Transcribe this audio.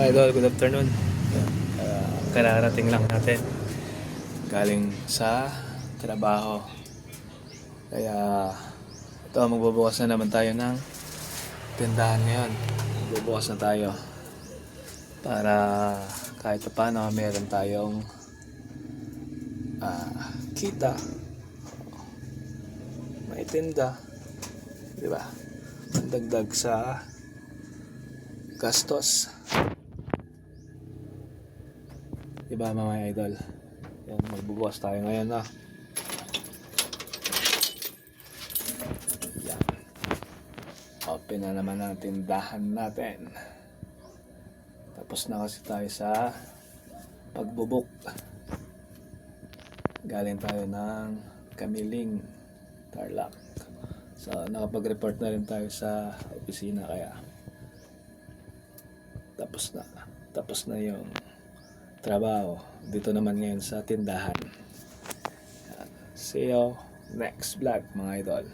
Mga idol, good afternoon. Kararating lang natin galing sa trabaho. Kaya ito, magbubukas na naman tayo ng tindahan ngayon. Magbubukas na tayo para kahit paano meron tayong kita, may tinda, di ba? Dagdag sa gastos, di ba mga idol? Yan, magbubukas tayo ngayon na. Yan. Open na naman ang tindahan natin. Tapos na kasi tayo sa pagbubuk. Galing tayo ng Kamiling, Tarlac. So nakapag-report na rin tayo sa opisina, kaya tapos na yung trabaho. Dito naman ngayon sa tindahan. See you next vlog mga idol.